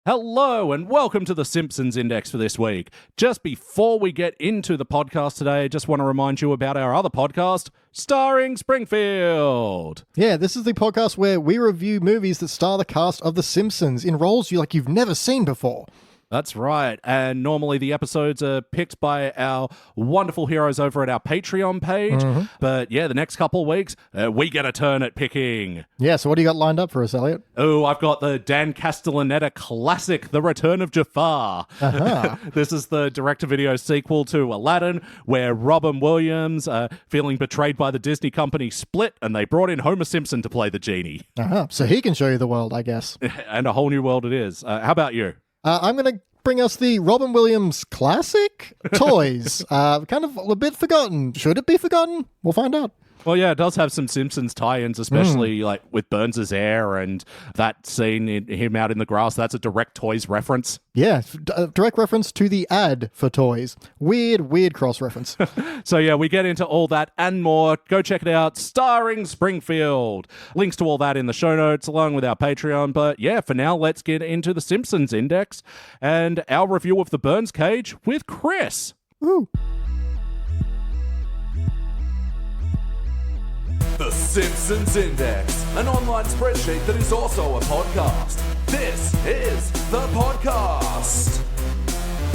Hello and welcome to the Simpsons Index for this week. Just before we get into the podcast today, I just want to remind you about our other podcast, Starring Springfield. Yeah, this is the podcast where we review movies that star the cast of The Simpsons in roles you've never seen before. That's right, and normally the episodes are picked by our wonderful heroes over at our Patreon page, but yeah, the next couple of weeks, we get a turn at picking. Yeah, so what do you got lined up for us, Elliot? Oh, I've got the Dan Castellaneta classic, The Return of Jafar. This is the direct-to-video sequel to Aladdin, where Robin Williams, feeling betrayed by the Disney company, split, and they brought in Homer Simpson to play the genie. So he can show you the world, I guess. And a whole new world it is. How about you? I'm going to bring us the Robin Williams classic, Toys. Kind of a bit forgotten. Should it be forgotten? We'll find out. Well, yeah, it does have some Simpsons tie-ins, especially like with Burns' hair and that scene in him out in the grass. That's a direct Toys reference. Yeah, direct reference to the ad for Toys. Weird cross-reference. So yeah, we get into all that and more. Go check it out, Starring Springfield. Links to all that in the show notes along with our Patreon. But yeah, for now, let's get into the Simpsons Index and our review of the Burns Cage with Chris. Woo. The Simpsons Index, an online spreadsheet that is also a podcast. This is the podcast.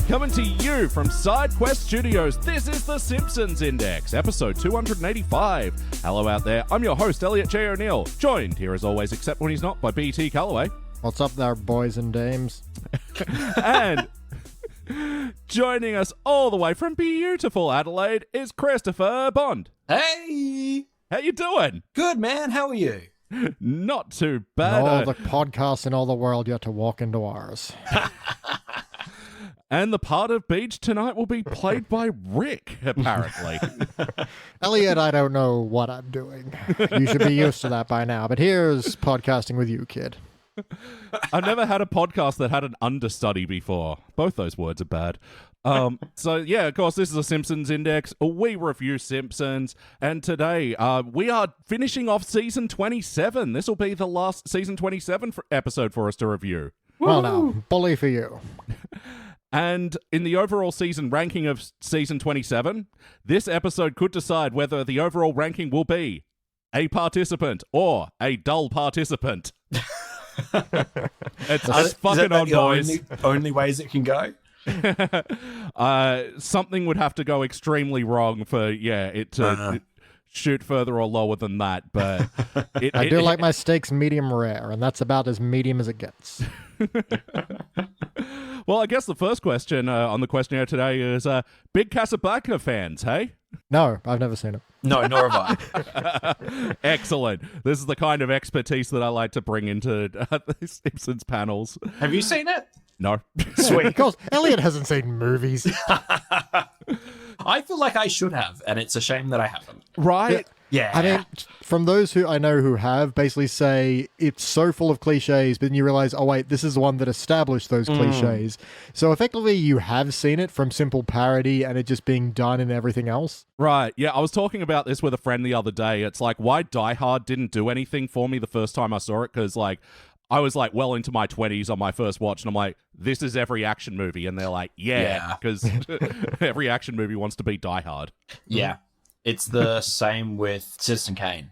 Coming to you from SideQuest Studios, this is the Simpsons Index, episode 285. Hello out there, I'm your host, Elliot J. O'Neill, joined here as always, except when he's not, by BT Calloway. What's up there, boys and dames? And joining us all the way from beautiful Adelaide is Christopher Bond. Hey! How you doing? Good, man. How are you? Not too bad. All the podcasts in all the world yet to walk into ours. And the part of Beach tonight will be played by Rick, apparently. Elliot, I don't know what I'm doing. You should be used to that by now, but here's podcasting with you, kid. I've never had a podcast that had an understudy before. Both those words are bad. So yeah, of course, this is a Simpsons Index. We review Simpsons, and today we are finishing off season 27. This will be the last season 27 episode for us to review. Well, now, bully for you. And in the overall season ranking of season 27, this episode could decide whether the overall ranking will be a participant or a dull participant. It's fucking on, boys. Only ways it can go. Something would have to go extremely wrong for it to shoot further or lower than that, but I do like my steaks medium rare, and that's about as medium as it gets. Well, I guess the first question on the questionnaire today is big Casablanca fans, hey? No, I've never seen it. No, nor have I. Excellent. This is the kind of expertise that I like to bring into the Simpsons panels. Have you seen it? No. Sweet. Of course, Elliot hasn't seen movies. I feel like I should have, and it's a shame that I haven't. Right? Yeah. I mean, from those who I know who have, basically say it's so full of cliches, but then you realize, oh wait, this is the one that established those cliches. So effectively, you have seen it from simple parody and it just being done in everything else. Right. Yeah, I was talking about this with a friend the other day. It's like why Die Hard didn't do anything for me the first time I saw it, because I was well into my 20s on my first watch, and I'm like, this is every action movie. And they're like, yeah, because every action movie wants to be Die Hard. Yeah. It's the same with Citizen Kane.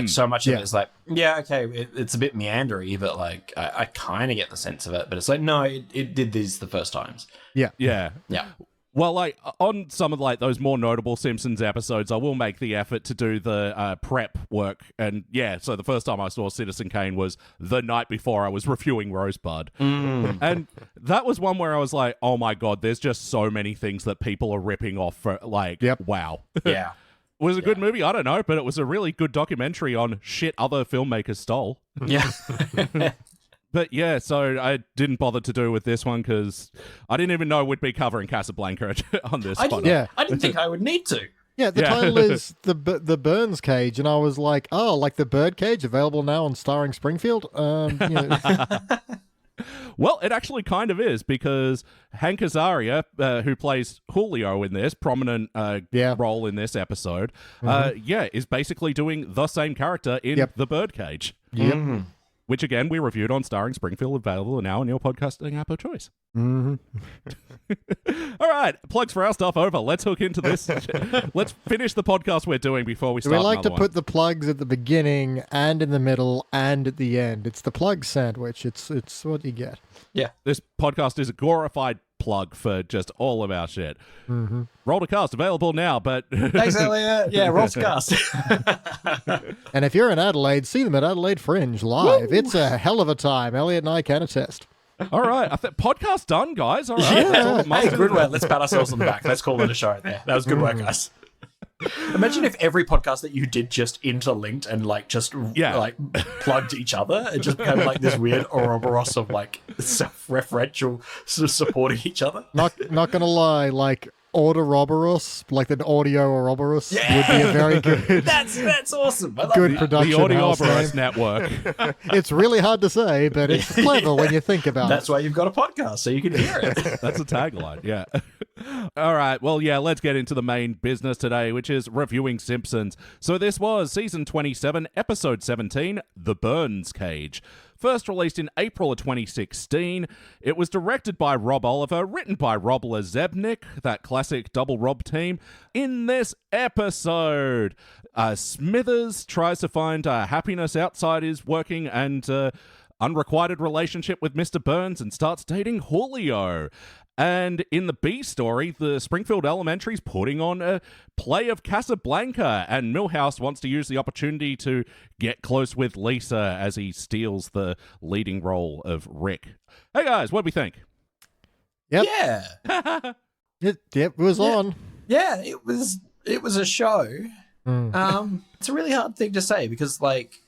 So much of it is it's a bit meandery, but I kind of get the sense of it. But it's like, no, it did these the first times. Yeah. Yeah. Well, on some of those more notable Simpsons episodes, I will make the effort to do the prep work. And yeah, so the first time I saw Citizen Kane was the night before I was reviewing Rosebud. And that was one where I was like, oh my God, there's just so many things that people are ripping off for, wow. Yeah. Was it a good movie? I don't know, but it was a really good documentary on shit other filmmakers stole. Yeah. But yeah, so I didn't bother to do with this one because I didn't even know we'd be covering Casablanca on this one. I didn't think I would need to. Yeah, the title is the Burns Cage, and I was like, oh, like the Bird Cage, available now on Starring Springfield? Well, it actually kind of is, because Hank Azaria, who plays Julio in this, prominent role in this episode, is basically doing the same character in The Birdcage. Yep. which again we reviewed on Starring Springfield, available now on your podcasting app of choice. Mm-hmm. All right, plugs for our stuff over. Let's hook into this. Let's finish the podcast we're doing before we Do start. we like to another put the plugs at the beginning and in the middle and at the end? It's the plug sandwich. It's what you get. Yeah. This podcast is a glorified plug for just all of our shit. Mm-hmm. Roll to Cast available now, but Thanks, Elliot. Yeah, roll to cast. And if you're in Adelaide, see them at Adelaide Fringe live. It's a hell of a time. Elliot and I can attest. all right, I think podcast done, guys. All right, that's all that Hey, matters. good work. Let's pat ourselves on the back. Let's call it a show there. That was good work, guys. Imagine if every podcast that you did just interlinked and like just like plugged each other. It just became like this weird Ouroboros of like self-referential sort of supporting each other. Not gonna lie, like Ouroboros, like an audio Ouroboros, would be a very good, That's awesome. I love good it. production The Audio house name. Ouroboros Network. It's really hard to say, but it's clever when you think about That's it. why you've got a podcast, so you can hear it. That's a tagline, yeah. All right, well, yeah, let's get into the main business today, which is reviewing Simpsons. So this was Season 27, Episode 17, The Burns Cage. First released in April of 2016, it was directed by Rob Oliver, written by Rob Lazebnik, that classic double Rob team. In this episode, Smithers tries to find happiness outside his working and unrequited relationship with Mr. Burns and starts dating Julio. And in the B story, the Springfield Elementary's putting on a play of Casablanca, and Milhouse wants to use the opportunity to get close with Lisa as he steals the leading role of Rick. Hey guys, what do we think? Yep. Yeah. It was on. Yeah, it was a show. It's a really hard thing to say because, like,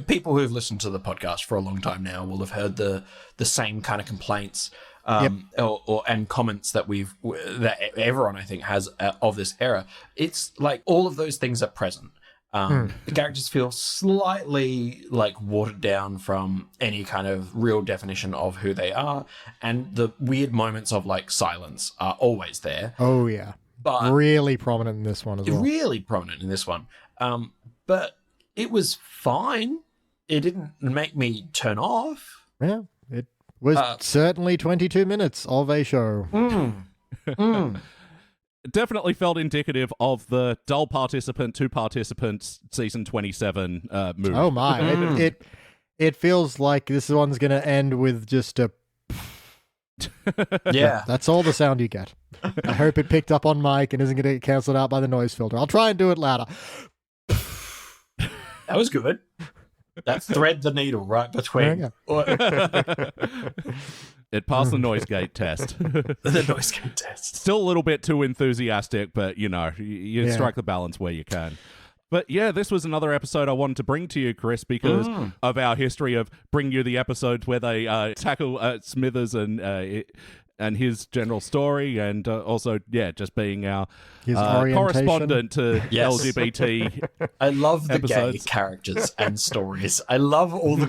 people who've listened to the podcast for a long time now will have heard the same kind of complaints and comments that that everyone I think has of this era. It's like all of those things are present. The characters feel slightly like watered down from any kind of real definition of who they are, and the weird moments of like silence are always there. Oh yeah, But really prominent in this one as well. really prominent in this one. But it was fine. It didn't make me turn off. Yeah, it was certainly 22 minutes of a show. Definitely felt indicative of the dull participant to participants season 27 move. Oh my, it feels like this one's going to end with just a... Yeah. That's all the sound you get. I hope it picked up on mic and isn't going to get cancelled out by the noise filter. I'll try and do it louder. That was good. That thread the needle right between. It passed the noise gate test. The noise gate test. Still a little bit too enthusiastic, but you strike the balance where you can. But yeah, this was another episode I wanted to bring to you, Chris, because of our history of bringing you the episodes where they tackle Smithers and his general story, and also, just being our correspondent to LGBT. I love the episodes. gay characters and stories. I love all the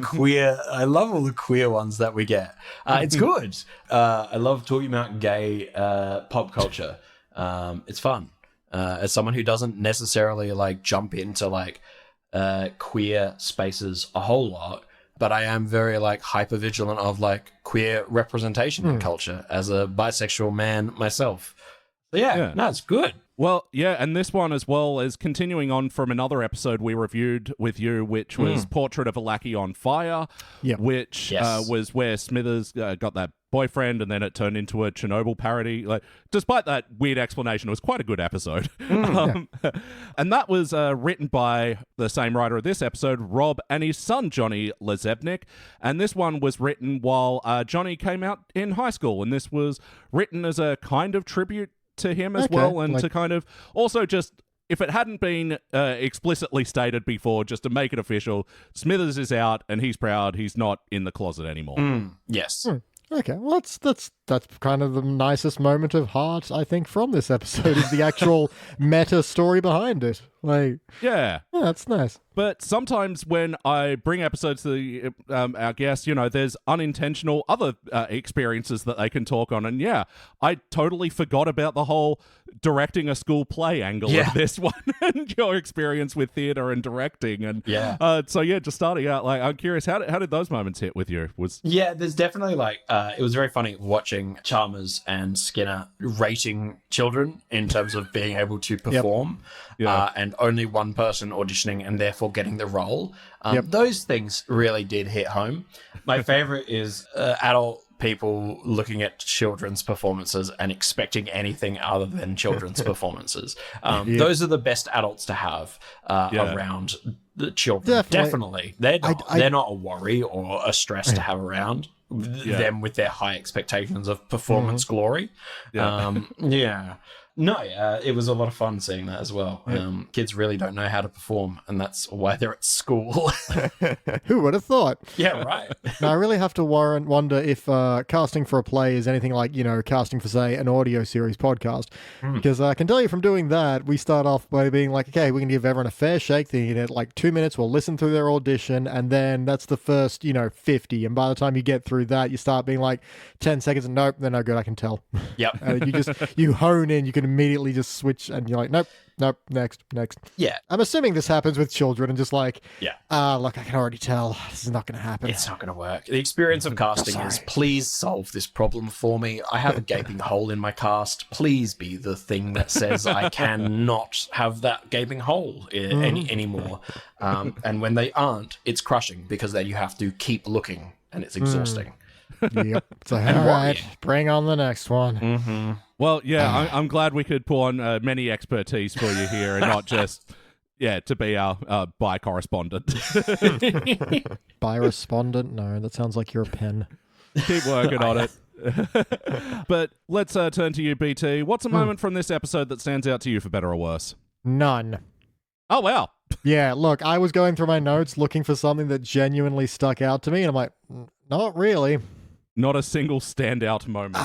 queer ones that we get. It's good. I love talking about gay pop culture. It's fun. As someone who doesn't necessarily like jump into like queer spaces a whole lot, but I am very like hyper vigilant of like queer representation in culture as a bisexual man myself. So no, it's good. Well, yeah, and this one as well is continuing on from another episode we reviewed with you, which was Portrait of a Lackey on Fire, which was where Smithers got that boyfriend, and then it turned into a Chernobyl parody. Like, despite that weird explanation, it was quite a good episode. And that was written by the same writer of this episode, Rob, and his son, Johnny Lazebnik. And this one was written while Johnny came out in high school, and this was written as a kind of tribute to him as well, and to kind of also just, if it hadn't been explicitly stated before, just to make it official, Smithers is out and he's proud he's not in the closet anymore. Yes. Okay, well, that's that's kind of the nicest moment of heart, I think, from this episode is the actual meta story behind it. Like, yeah, that's nice. But sometimes when I bring episodes to our guests, there's unintentional other experiences that they can talk on. And yeah, I totally forgot about the whole directing a school play angle of this one and your experience with theater and directing. And just starting out, like, I'm curious, how did those moments hit with you? There's definitely it was very funny watching Chalmers and Skinner rating children in terms of being able to perform. And only one person auditioning and therefore getting the role. Those things really did hit home. My favorite is adult people looking at children's performances and expecting anything other than children's performances. Those are the best adults to have around the children. Definitely. They're not a worry or a stress to have around them with their high expectations of performance glory. No, it was a lot of fun seeing that as well. Kids really don't know how to perform, and that's why they're at school. Who would have thought? Yeah, right. Now, I really have to wonder if casting for a play is anything like, casting for, say, an audio series podcast. Because I can tell you from doing that, we start off by being like, okay, we can give everyone a fair shake. They get like 2 minutes, we'll listen through their audition, and then that's the first, 50. And by the time you get through that, you start being like 10 seconds, and nope, they're no good, I can tell. Yep. You hone in, you can immediately just switch, and you're like, nope, next. Yeah. I'm assuming this happens with children and just like, look, I can already tell this is not going to happen. It's not going to work. The experience of casting is, please solve this problem for me. I have a gaping hole in my cast. Please be the thing that says I cannot have that gaping hole anymore. And when they aren't, it's crushing because then you have to keep looking and it's exhausting. Yep. It's like, all right, bring on the next one. Well, yeah, I'm glad we could pull on many expertise for you here and not just, to be our bi correspondent. Bi respondent? No, that sounds like you're a pen. Keep working on it. But let's turn to you, BT. What's a moment from this episode that stands out to you for better or worse? None. Oh, wow. Yeah, look, I was going through my notes looking for something that genuinely stuck out to me, and I'm like, not really. Not a single standout moment.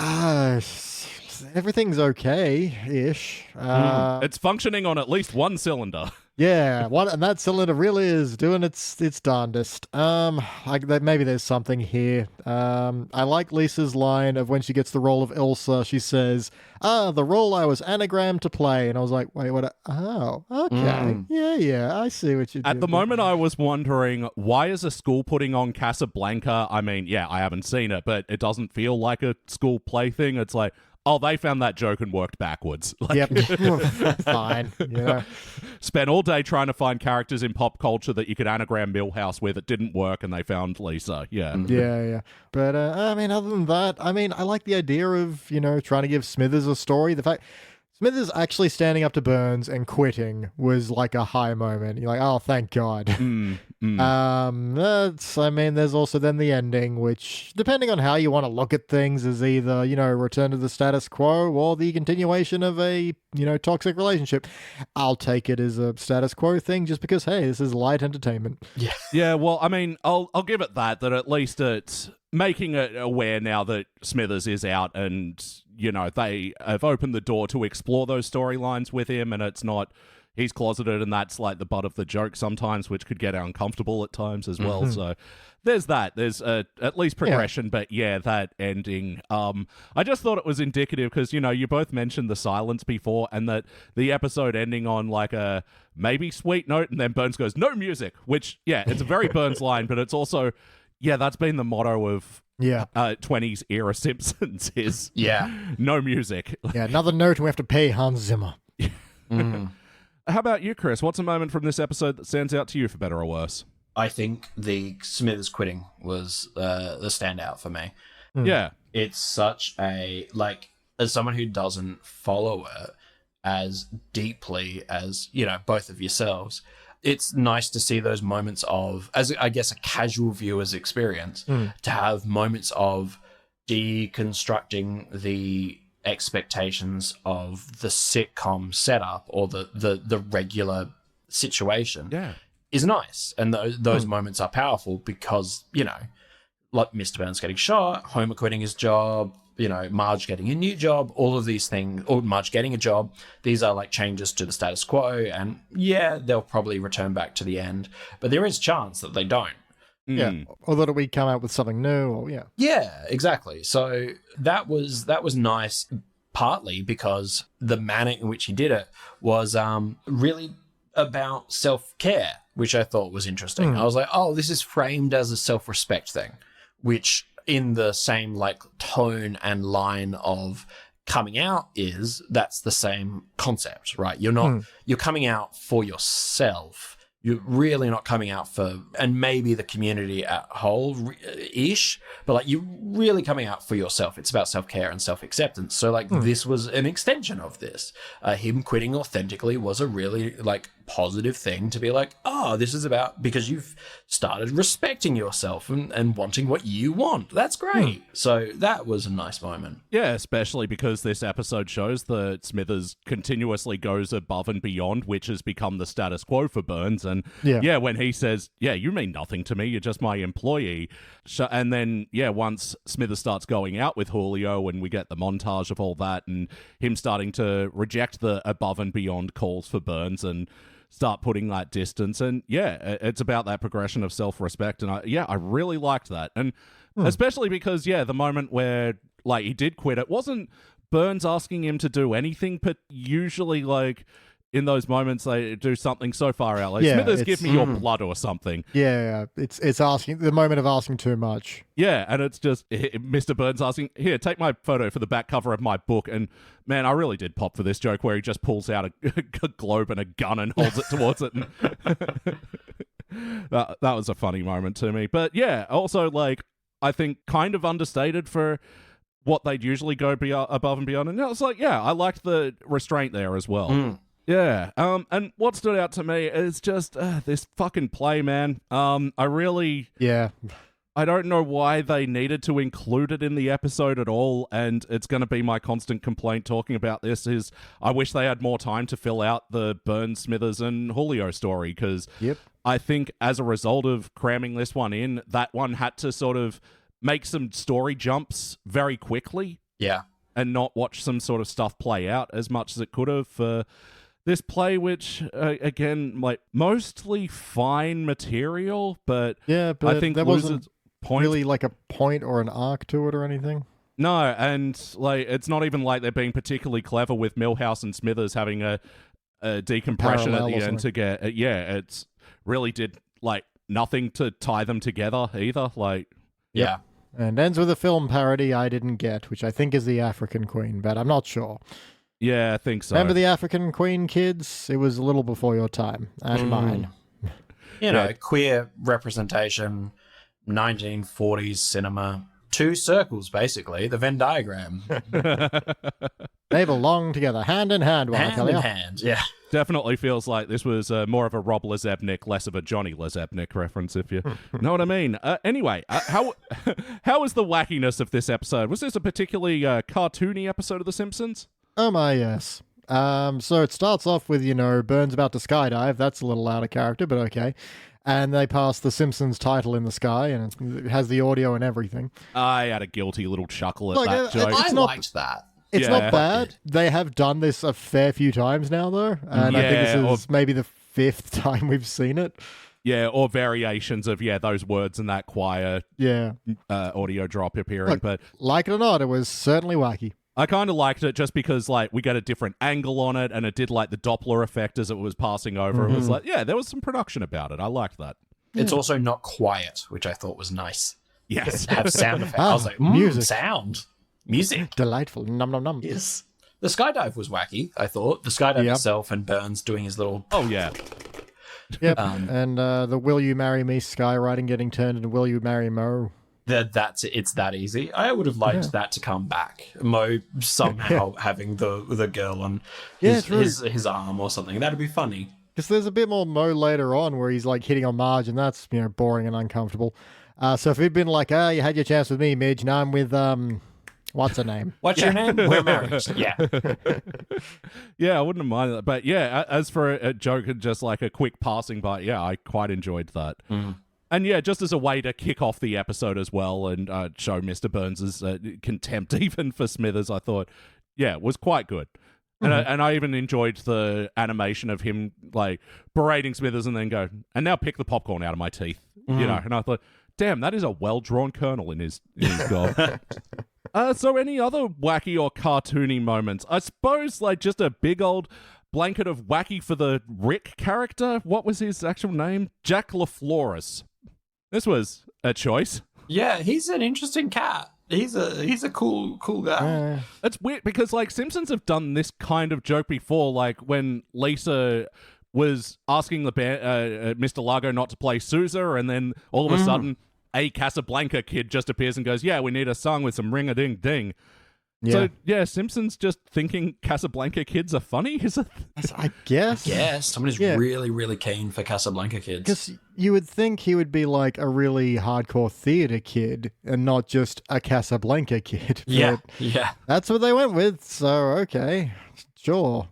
Everything's okay-ish. It's functioning on at least one cylinder. Yeah, and that cylinder really is doing its darndest. Maybe there's something here. I like Lisa's line of when she gets the role of Ilsa. She says, the role I was anagrammed to play. And I was like, wait, what? Oh, okay. Yeah, I see what you did. At the moment, I was wondering, why is a school putting on Casablanca? I mean, I haven't seen it, but it doesn't feel like a school play thing. It's like, oh, they found that joke and worked backwards. Yep. Fine. Yeah. Spent all day trying to find characters in pop culture that you could anagram Millhouse with. It didn't work, and they found Lisa. Yeah. Yeah. But, other than that, I like the idea of, trying to give Smithers a story. The fact Smithers actually standing up to Burns and quitting was like a high moment. You're like, oh, thank God. There's also then the ending, which, depending on how you want to look at things, is either, return to the status quo or the continuation of a, toxic relationship. I'll take it as a status quo thing just because, hey, this is light entertainment. Yeah. Yeah, well, I'll give it that at least it's making it aware now that Smithers is out and, they have opened the door to explore those storylines with him, and it's not he's closeted and that's like the butt of the joke sometimes, which could get uncomfortable at times as well. So there's that. There's at least progression, but that ending. I just thought it was indicative because, you both mentioned the silence before and that the episode ending on like a maybe sweet note and then Burns goes, no music, which, it's a very Burns line, but it's also... Yeah, that's been the motto of 20s era Simpsons is no music. Yeah, another note and we have to pay Hans Zimmer. How about you, Chris? What's a moment from this episode that stands out to you for better or worse? I think the Smithers quitting was the standout for me. Yeah. It's such a, as someone who doesn't follow it as deeply as, both of yourselves, it's nice to see those moments of, as I guess a casual viewer's experience, to have moments of deconstructing the expectations of the sitcom setup or the regular situation is nice. And those moments are powerful because, like Mr. Burns getting shot, Homer quitting his job, Marge getting a new job, all of these things, or Marge getting a job, these are like changes to the status quo, and yeah, they'll probably return back to the end, but there is chance that they don't. Yeah, or that we come out with something new, or Yeah, exactly. So that was nice, partly because the manner in which he did it was really about self-care, which I thought was interesting. I was like, oh, this is framed as a self-respect thing, which in the same like tone and line of coming out that's the same concept, right? You're coming out for yourself. You're really not coming out for, and maybe the community at whole-ish, but like you're really coming out for yourself. It's about self-care and self-acceptance. So like this was an extension of this. Him quitting authentically was a really like positive thing to be like, oh, this is about, because you've started respecting yourself and wanting what you want. That's great. So that was a nice moment. Yeah, especially because this episode shows that Smithers continuously goes above and beyond, which has become the status quo for Burns. And when he says, yeah, you mean nothing to me, you're just my employee. And then, once Smithers starts going out with Julio and we get the montage of all that and him starting to reject the above and beyond calls for Burns and start putting that distance. And it's about that progression of self-respect. And I really liked that. And especially because, the moment where like he did quit, it wasn't Burns asking him to do anything, but usually like in those moments they do something so far out. Like, Smithers, give me your blood or something. Yeah, it's asking, the moment of asking too much. Yeah, and it's just Mr. Burns asking, here, take my photo for the back cover of my book. And man, I really did pop for this joke where he just pulls out a globe and a gun and holds it towards it. And that was a funny moment to me. But also like I think kind of understated for what they'd usually go above and beyond. And it's like, I liked the restraint there as well. Yeah, and what stood out to me is just this fucking play, man. I really... Yeah. I don't know why they needed to include it in the episode at all, and it's going to be my constant complaint talking about this is I wish they had more time to fill out the Burns, Smithers, and Julio story, because I think as a result of cramming this one in, that one had to sort of make some story jumps very quickly. Yeah. And not watch some sort of stuff play out as much as it could have for... this play, which, again, like, mostly fine material, but I think there wasn't point. Really like a point or an arc to it or anything. No, and like it's not even like they're being particularly clever with Milhouse and Smithers having a decompression Parallel at the end to get... it's really did, like, nothing to tie them together either. Like, yeah. And ends with a film parody I didn't get, which I think is the African Queen, but I'm not sure. Yeah, I think so. Remember the African Queen, kids? It was a little before your time and mine. Queer representation, 1940s cinema. 2 circles, basically. The Venn diagram. They belong together, hand in hand. Hand in hand, yeah. Definitely feels like this was more of a Rob Lezebnik, less of a Johnny Lezebnik reference, if you know what I mean. Anyway, how was the wackiness of this episode? Was this a particularly cartoony episode of The Simpsons? Oh my, yes. So it starts off with, Burns about to skydive. That's a little out of character, but okay. And they pass the Simpsons title in the sky, and it has the audio and everything. I had a guilty little chuckle at that joke. I liked that. It's not bad. They have done this a fair few times now, though. And I think this is maybe the 5th time we've seen it. Yeah, or variations of, those words in that choir audio drop appearing. Look, but like it or not, it was certainly wacky. I kind of liked it just because, like, we got a different angle on it, and it did, like, the Doppler effect as it was passing over. It was like, there was some production about it. I liked that. It's also not quiet, which I thought was nice. Yes. Have sound effects. I was like, music. Sound. Music. Delightful. Num, num, num. Yes. The skydive was wacky, I thought. The skydive itself and Burns doing his little... Oh, yeah. Yep. And the Will You Marry Me skywriting getting turned into Will You Marry Mo. It's that easy. I would have liked that to come back. Mo somehow having the girl on his arm or something. That'd be funny. Because there's a bit more Mo later on where he's like hitting on Marge, and that's boring and uncomfortable. So if he'd been like, you had your chance with me, Midge. Now I'm with what's her name? What's your name? We're married. Yeah. I wouldn't have minded that. But as for a joke and just like a quick passing by, I quite enjoyed that. And yeah, just as a way to kick off the episode as well and show Mr. Burns' contempt even for Smithers, I thought, yeah, it was quite good. And I even enjoyed the animation of him like berating Smithers and then go, and now pick the popcorn out of my teeth, you know. And I thought, damn, that is a well-drawn kernel in his gob. So any other wacky or cartoony moments? I suppose like just a big old blanket of wacky for the Rick character. What was his actual name? Jack LaFlores. This was a choice. Yeah, he's an interesting cat. He's a cool guy. It's weird because like Simpsons have done this kind of joke before, like when Lisa was asking the Mr. Largo not to play Sousa, and then all of a sudden a Casablanca kid just appears and goes, "Yeah, we need a song with some ring-a-ding-ding." Yeah. So yeah, Simpsons just thinking Casablanca kids are funny. Is it? I guess. Yeah, somebody's really, really keen for Casablanca kids. Because you would think he would be like a really hardcore theater kid and not just a Casablanca kid. Yeah. That's what they went with. So okay, sure.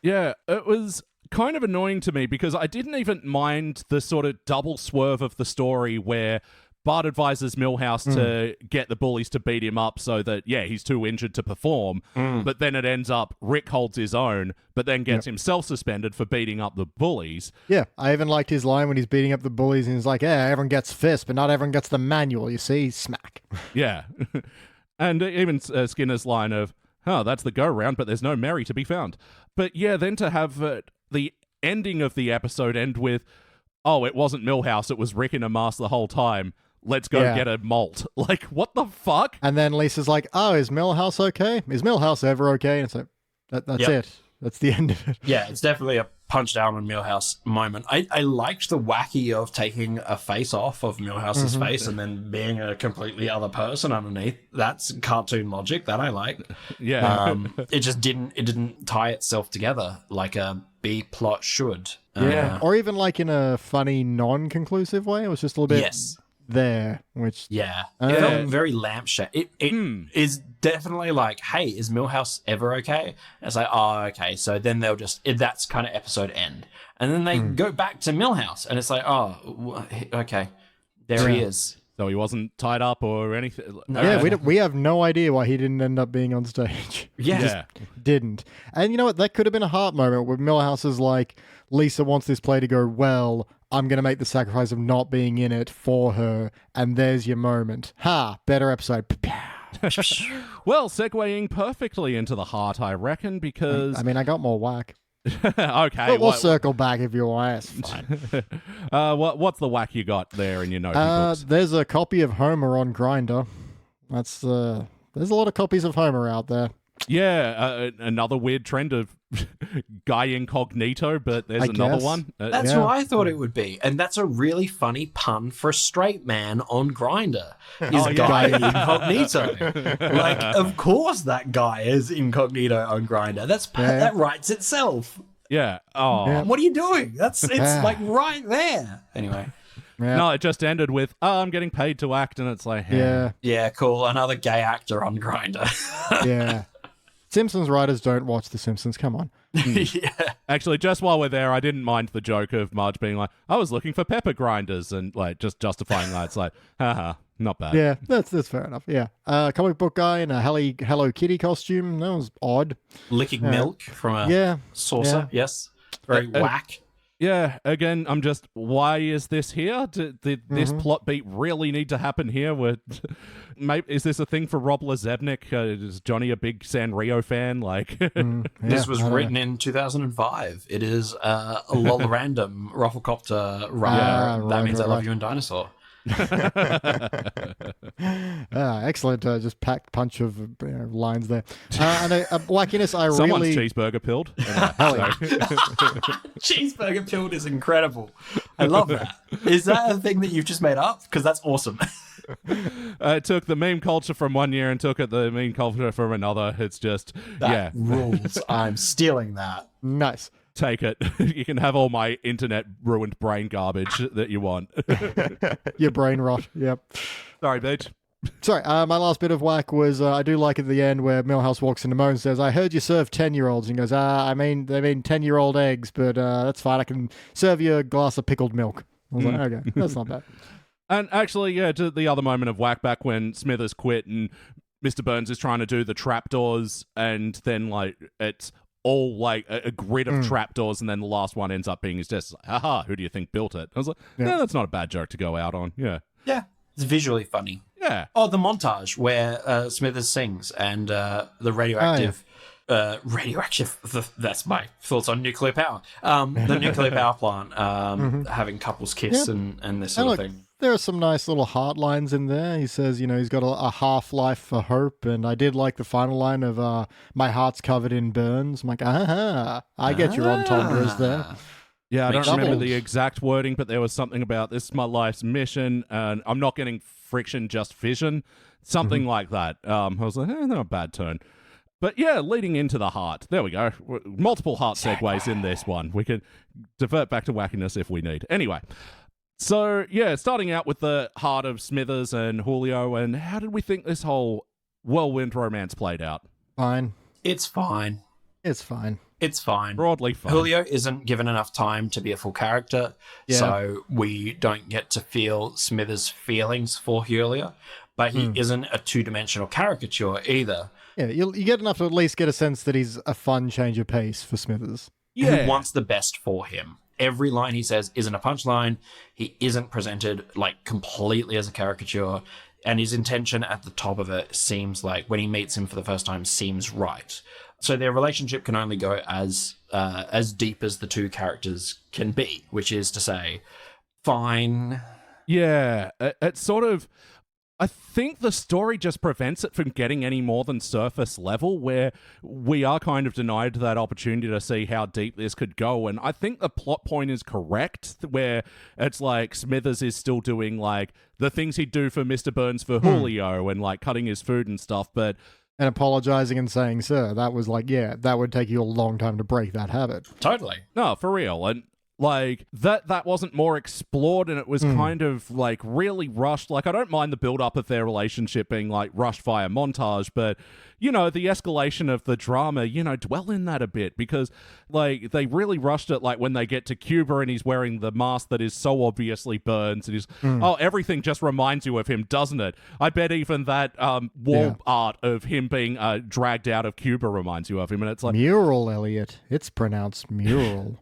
Yeah, it was kind of annoying to me because I didn't even mind the sort of double swerve of the story where Bart advises Milhouse to get the bullies to beat him up so that, yeah, he's too injured to perform. But then it ends up Rick holds his own, but then gets himself suspended for beating up the bullies. Yeah, I even liked his line when he's beating up the bullies and he's like, yeah, everyone gets fists, but not everyone gets the manual, you see? Smack. Yeah. And even Skinner's line of, oh, that's the go-round, but there's no Mary to be found. But yeah, then to have the ending of the episode end with, oh, it wasn't Milhouse, it was Rick in a mask the whole time. Let's go get a malt. Like, what the fuck? And then Lisa's like, oh, is Milhouse okay? Is Milhouse ever okay? And it's like, that's it. That's the end of it. Yeah, it's definitely a punch down on Milhouse moment. I liked the wacky of taking a face off of Milhouse's face and then being a completely other person underneath. That's cartoon logic that I like. Yeah. It just didn't tie itself together like a B plot should. Yeah. Or even like in a funny, non-conclusive way. It was just a little bit there, which it felt very lampshade. It is definitely like, hey, is Milhouse ever okay? And it's like, oh, okay. So then they'll just that's kind of episode end, and then they go back to Milhouse, and it's like, oh, okay, there he is. So he wasn't tied up or anything. No. Yeah, we have no idea why he didn't end up being on stage. Yeah. He just didn't. And you know what? That could have been a heart moment where Milhouse is like, Lisa wants this play to go well. I'm going to make the sacrifice of not being in it for her. And there's your moment. Ha! Better episode. Well, segueing perfectly into the heart, I reckon, because... I mean, I got more whack. Okay. But we'll circle back if you want. It's fine. What's the whack you got there in your notebooks? There's a copy of Homer on Grindr. That's there's a lot of copies of Homer out there. Yeah, another weird trend of guy incognito, but there's another one. That's what I thought it would be. And that's a really funny pun for a straight man on Grindr. Is guy incognito. Like, of course that guy is incognito on Grindr. That writes itself. Yeah. Oh. Yeah. What are you doing? It's like right there. Anyway. Yeah. No, it just ended with, oh, I'm getting paid to act, and it's like, hey. Yeah, cool. Another gay actor on Grindr. Yeah. Simpsons writers don't watch The Simpsons. Come on. Yeah. Actually, just while we're there, I didn't mind the joke of Marge being like, I was looking for pepper grinders, and like just justifying that. It's like, haha, not bad. Yeah, that's fair enough. Yeah. Comic book guy in a Hello Kitty costume. That was odd. Licking milk from a saucer. Yeah. Yes. Very whack. Yeah, again, I'm just, why is this here? Did this plot beat really need to happen here? Is this a thing for Rob Lazebnik? Is Johnny a big Sanrio fan? Like, this was written in 2005. It is a lol random Rufflecopter run. That means I love you in Dinosaur. Excellent. Just packed punch of lines there. And a wackiness Someone's cheeseburger pilled. Cheeseburger pilled is incredible. I love that. Is that a thing that you've just made up? Because that's awesome. It took the meme culture from one year and took the meme culture from another. It's just, that rules. I'm stealing that. Nice. Take it. You can have all my internet ruined brain garbage that you want. Your brain rot. Yep. Sorry, bitch. Sorry, my last bit of whack was I do like at the end where Milhouse walks into Mo and says, I heard you serve 10-year-olds. And he goes, they mean 10-year-old eggs, but that's fine. I can serve you a glass of pickled milk. I was like, okay, that's not bad. And actually, yeah, to the other moment of whack back when Smithers quit and Mr. Burns is trying to do the trapdoors, and then like it's all like a grid of trapdoors, and then the last one ends up being his desk. Like, haha, who do you think built it? I was like, yeah, that's not a bad joke to go out on. Yeah. Yeah. It's visually funny. Yeah. Oh, the montage where Smithers sings and the radioactive... that's my thoughts on nuclear power. The nuclear power plant having couples kiss and this sort of thing. There are some nice little heart lines in there. He says, he's got a half-life for hope, and I did like the final line of my heart's covered in burns. I'm like, I get your entendres there. Yeah, I don't remember the exact wording, but there was something about this is my life's mission, and I'm not getting friction, just fission. Something like that. I was like, not a bad turn. But yeah, leading into the heart. There we go. Multiple heart segues in this one. We can divert back to wackiness if we need. Anyway, so yeah, starting out with the heart of Smithers and Julio, and how did we think this whole whirlwind romance played out? Fine. It's fine. It's fine. It's fine. Broadly fine. Julio isn't given enough time to be a full character, so we don't get to feel Smithers' feelings for Julio, but he isn't a two-dimensional caricature either. Yeah, you get enough to at least get a sense that he's a fun change of pace for Smithers. Who wants the best for him. Every line he says isn't a punchline. He isn't presented like completely as a caricature, and his intention at the top of it seems like when he meets him for the first time seems right. So their relationship can only go as deep as the two characters can be, which is to say, fine. Yeah, it's sort of... I think the story just prevents it from getting any more than surface level, where we are kind of denied that opportunity to see how deep this could go. And I think the plot point is correct, where it's like Smithers is still doing like the things he'd do for Mr. Burns for Julio and like cutting his food and stuff, but... And apologizing and saying, sir, that was like, that would take you a long time to break that habit. Totally. No, for real. And like that wasn't more explored, and it was kind of like really rushed. Like, I don't mind the build up of their relationship being like rushed via montage, but the escalation of the drama, dwell in that a bit, because like they really rushed it. Like when they get to Cuba and he's wearing the mask that is so obviously Burns, and he's everything just reminds you of him, doesn't it? I bet even that wall art of him being dragged out of Cuba reminds you of him, and it's like mural, Elliot. It's pronounced mural.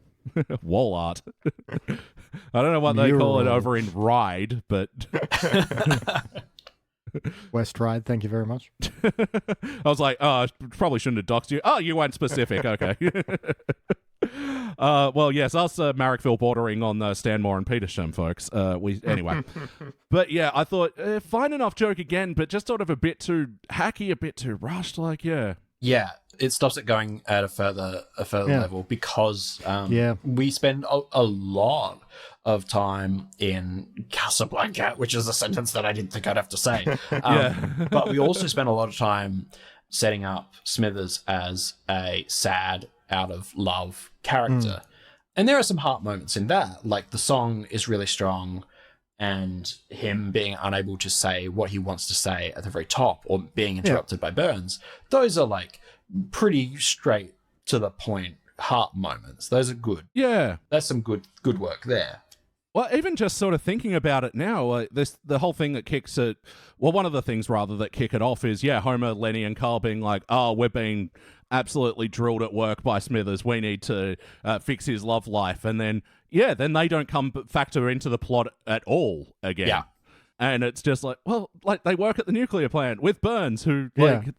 Wall art. I don't know what they call it over in Ride, but West Ride, thank you very much. I was like, I probably shouldn't have doxed you. Oh, you weren't specific. Okay. Well, yes, us Marrickville bordering on Stanmore and Petersham folks. Anyway. But yeah, I thought, fine enough joke again, but just sort of a bit too hacky, a bit too rushed. Like, Yeah, it stops it going at a further level because we spend a lot of time in Casablanca, which is a sentence that I didn't think I'd have to say. But we also spend a lot of time setting up Smithers as a sad, out of love character. And there are some heart moments in that. Like the song is really strong, and him being unable to say what he wants to say at the very top, or being interrupted by Burns. Those are like pretty straight to the point heart moments. Those are good. Yeah. That's some good work there. Well, even just sort of thinking about it now, like the whole thing that kicks it, well, one of the things rather that kick it off is, Homer, Lenny, and Carl being like, oh, we're being absolutely drilled at work by Smithers. We need to fix his love life. And then, then they don't factor into the plot at all again. Yeah. And it's just like, well, like they work at the nuclear plant with Burns, who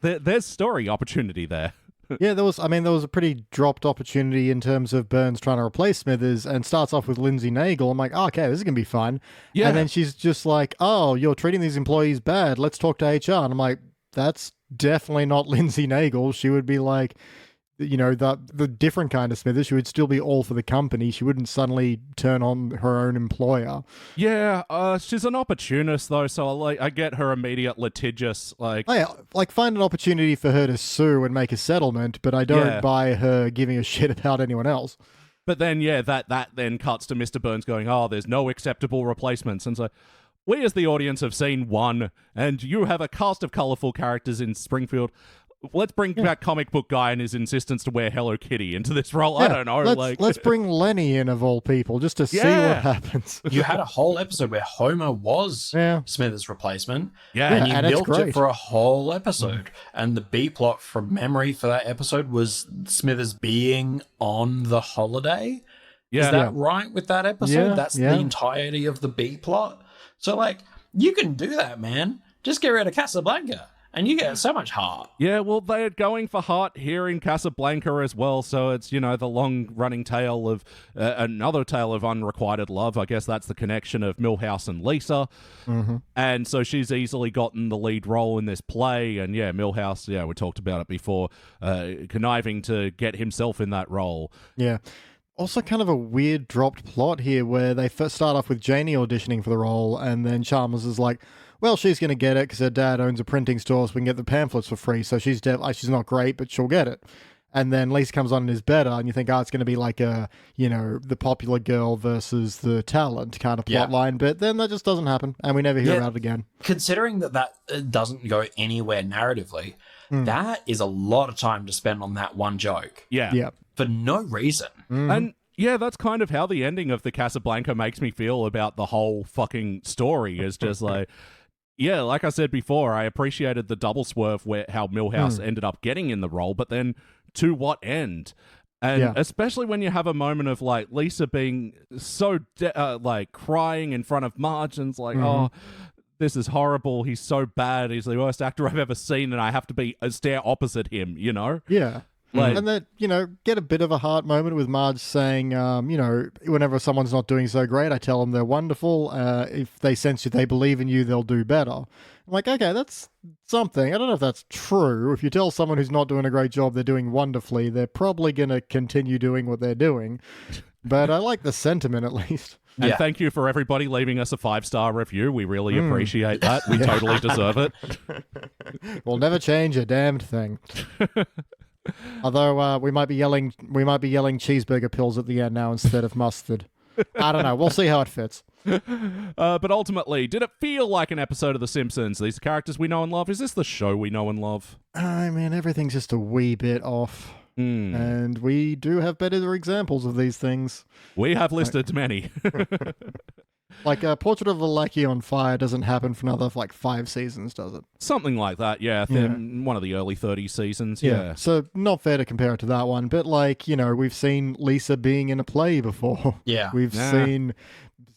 there's story opportunity there. There was a pretty dropped opportunity in terms of Burns trying to replace Smithers, and starts off with Lindsay Nagel. I'm like, okay, this is going to be fun. Yeah. And then she's just like, oh, you're treating these employees bad. Let's talk to HR. And I'm like, that's definitely not Lindsay Nagel. She would be like, the different kind of Smithers. She would still be all for the company. She wouldn't suddenly turn on her own employer. Yeah, she's an opportunist though, so I get her immediate litigious find an opportunity for her to sue and make a settlement, but I don't buy her giving a shit about anyone else. But then that then cuts to Mr. Burns going, oh, there's no acceptable replacements, and so we as the audience have seen one, and you have a cast of colourful characters in Springfield. let's bring back comic book guy and his insistence to wear Hello Kitty into this role. I don't know. Let's bring Lenny in, of all people, just to see what happens. You had a whole episode where Homer was Smithers' replacement. Yeah. And you and milked it for a whole episode. And the B plot from memory for that episode was Smithers being on the holiday. Is that right with that episode? That's the entirety of the B plot. So, like, you can do that, man. Just get rid of Casablanca. And you get so much heart. Yeah, well, they're going for heart here in Casablanca as well, so it's, the long-running tale of another tale of unrequited love. I guess that's the connection of Milhouse and Lisa. Mm-hmm. And so she's easily gotten the lead role in this play, and Milhouse, we talked about it before, conniving to get himself in that role. Yeah. Also kind of a weird dropped plot here where they first start off with Janie auditioning for the role, and then Chalmers is like, well, she's going to get it because her dad owns a printing store, so we can get the pamphlets for free. So she's not great, but she'll get it. And then Lisa comes on and is better, and you think, it's going to be like a, the popular girl versus the talent kind of plot line. But then that just doesn't happen, and we never hear about it again. Considering that doesn't go anywhere narratively, that is a lot of time to spend on that one joke. Yeah. For no reason. Mm-hmm. And that's kind of how the ending of the Casablanca makes me feel about the whole fucking story. Is just like, like I said before, I appreciated the double swerve how Milhouse ended up getting in the role, but then to what end? And especially when you have a moment of like Lisa being so crying in front of Marge, and it's like, oh, this is horrible. He's so bad. He's the worst actor I've ever seen, and I have to stare opposite him. Yeah. And then, get a bit of a heart moment with Marge saying, whenever someone's not doing so great, I tell them they're wonderful. If they sense they believe in you, they'll do better. I'm like, okay, that's something. I don't know if that's true. If you tell someone who's not doing a great job they're doing wonderfully, they're probably going to continue doing what they're doing. But I like the sentiment, at least. And thank you for everybody leaving us a 5-star review. We really appreciate that. We totally deserve it. We'll never change a damned thing. Although we might be yelling cheeseburger pills at the end now instead of mustard. I don't know. We'll see how it fits. But ultimately, did it feel like an episode of The Simpsons? These characters we know and love. Is this the show we know and love? I mean, everything's just a wee bit off. And we do have better examples of these things. We have listed many. Like Portrait of a Lackey on Fire doesn't happen for another 5 seasons, does it? Something like that, one of the early 30 seasons, So not fair to compare it to that one, but we've seen Lisa being in a play before. Yeah. We've seen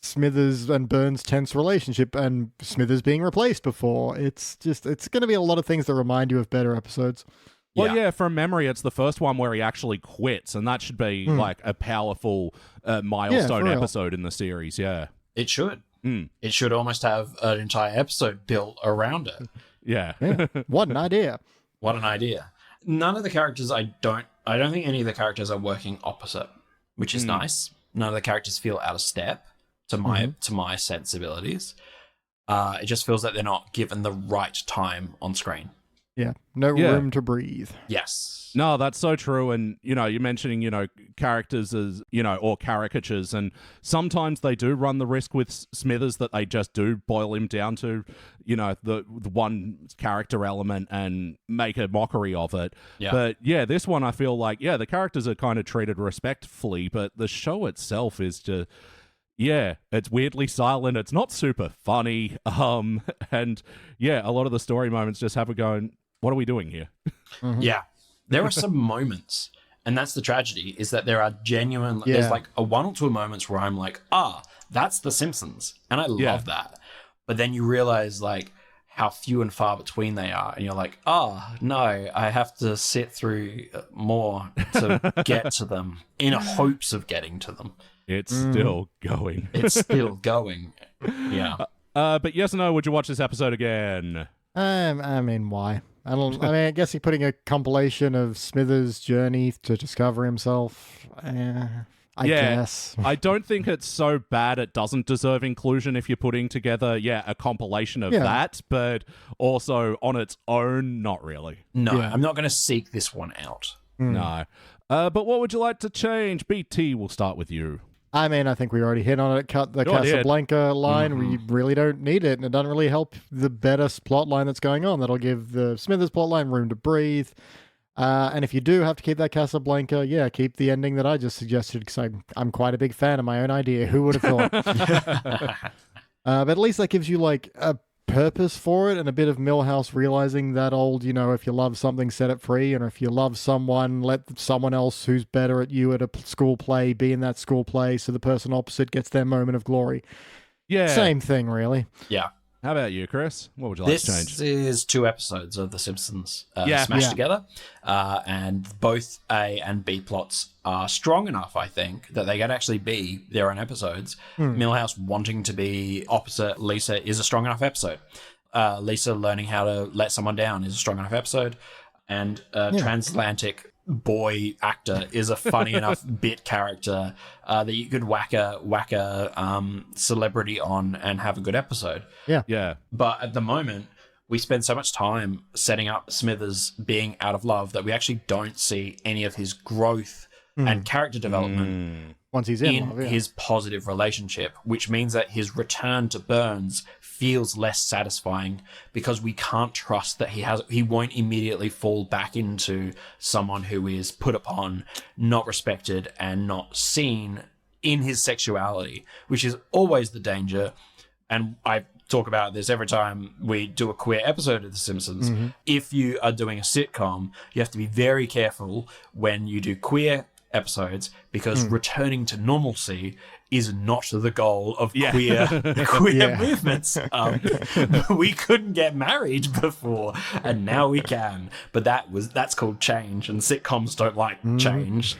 Smithers and Burns' tense relationship and Smithers being replaced before. It's going to be a lot of things that remind you of better episodes. Well, from memory, it's the first one where he actually quits, and that should be a powerful milestone episode in the series, It should. It should almost have an entire episode built around it. Yeah. What an idea. What an idea. None of the characters, I don't think any of the characters are working opposite, which is nice. None of the characters feel out of step to my sensibilities. It just feels like they're not given the right time on screen. Yeah, no room to breathe. Yes. No, that's so true. And, you're mentioning, characters as, or caricatures. And sometimes they do run the risk with Smithers that they just do boil him down to, the one character element and make a mockery of it. Yeah. But, this one I feel like, the characters are kind of treated respectfully, but the show itself is just... Yeah, it's weirdly silent. It's not super funny. And a lot of the story moments just have it going, what are we doing here? Yeah. There are some moments, and that's the tragedy, is that there are genuine, there's a one or two moments where I'm like, that's The Simpsons. And I love that. But then you realize how few and far between they are. And you're like, no, I have to sit through more to get to them in hopes of getting to them. It's still going. It's still going. Yeah. But yes or no, would you watch this episode again? I mean, why? I guess you're putting a compilation of Smithers' journey to discover himself. I guess. I don't think it's so bad it doesn't deserve inclusion if you're putting together, a compilation of that, but also on its own, not really. No, I'm not going to seek this one out. No. But what would you like to change? BT, we'll start with you. I mean, I think we already hit on it. Cut the Sure did. Casablanca line. We really don't need it, and it doesn't really help the better plot line that's going on. That'll give the Smithers plot line room to breathe. And if you do have to keep that Casablanca, yeah, keep the ending that I just suggested, because I'm quite a big fan of my own idea. Who would have thought? But at least that gives you like a purpose for it, and a bit of Milhouse realizing that old, if you love something, set it free, and if you love someone, let someone else who's better at you at a school play be in that school play, so the person opposite gets their moment of glory. Yeah. Same thing, really. Yeah. How about you, Chris? What would you like to change? This is 2 episodes of The Simpsons smashed together, and both A and B plots are strong enough, I think, that they can actually be their own episodes. Milhouse wanting to be opposite Lisa is a strong enough episode. Lisa learning how to let someone down is a strong enough episode. And Transatlantic boy actor is a funny enough bit character that you could whack a celebrity on and have a good episode. Yeah. But at the moment, we spend so much time setting up Smithers being out of love that we actually don't see any of his growth and character development Once he's in love, his positive relationship, which means that his return to Burns feels less satisfying because we can't trust that he won't immediately fall back into someone who is put upon, not respected, and not seen in his sexuality, which is always the danger. And I talk about this every time we do a queer episode of The Simpsons. If you are doing a sitcom, you have to be very careful when you do queer episodes, because returning to normalcy is not the goal of queer movements. We couldn't get married before, and now we can. But that's called change, and sitcoms don't like change.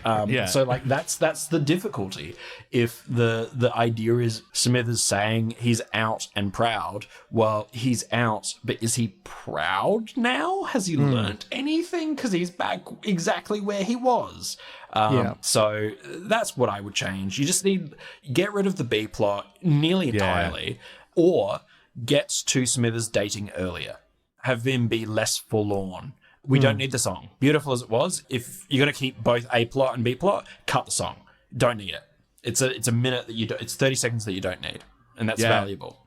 So like that's the difficulty. If the idea is Smithers saying he's out and proud, well, he's out, but is he proud now? Has he learnt anything? Because he's back exactly where he was. So that's what I would change. You just need get rid of the B plot nearly entirely, or get to Smithers dating earlier. Have him be less forlorn. We don't need the song. Beautiful as it was, if you're going to keep both A plot and B plot, cut the song. Don't need it. It's a minute that you don't, it's 30 seconds that you don't need, and that's valuable.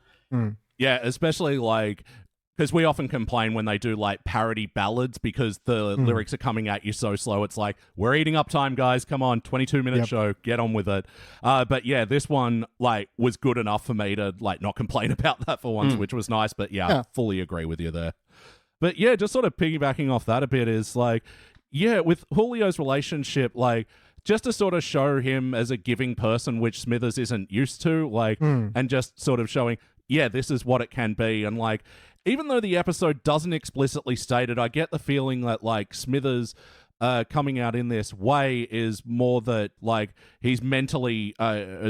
Yeah, especially like, because we often complain when they do like parody ballads because the lyrics are coming at you so slow. It's like, we're eating up time, guys. Come on, 22-minute show. Get on with it. But yeah, this one like was good enough for me to like not complain about that for once, which was nice. But yeah, I fully agree with you there. But yeah, just sort of piggybacking off that a bit is like, yeah, with Julio's relationship, like, just to sort of show him as a giving person, which Smithers isn't used to, like, and just sort of showing, yeah, this is what it can be. And like, even though the episode doesn't explicitly state it, I get the feeling that like Smithers coming out in this way is more that like he's mentally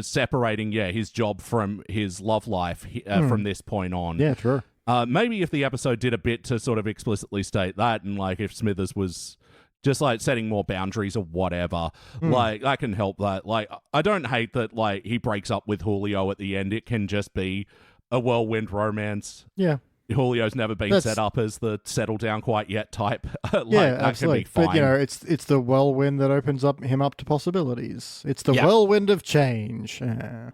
separating, his job from his love life from this point on. Yeah, true. Maybe if the episode did a bit to sort of explicitly state that, and like if Smithers was just like setting more boundaries or whatever, like I can help that. Like I don't hate that like he breaks up with Julio at the end. It can just be a whirlwind romance. Yeah. Julio's never been set up as the settle down quite yet type. That absolutely. Can be fine. But it's the whirlwind that opens him up to possibilities. It's the whirlwind of change.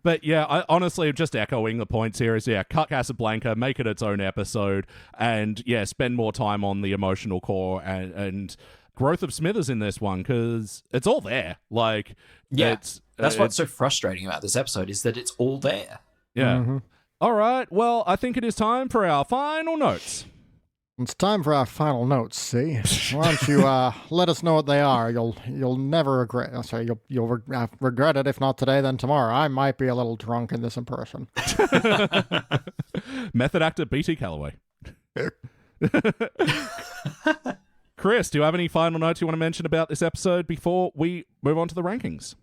But yeah, I honestly, just echoing the points here is cut Casablanca, make it its own episode, and spend more time on the emotional core and growth of Smithers in this one, because it's all there. Like, that's what's so frustrating about this episode, is that it's all there. Yeah. All right, well, I think it is time for our final notes. It's time for our final notes, see? Why don't you let us know what they are? You'll never regret. Oh, sorry, you'll regret it. If not today, then tomorrow. I might be a little drunk in this impression. Method actor B.T. Calloway. Chris, do you have any final notes you want to mention about this episode before we move on to the rankings?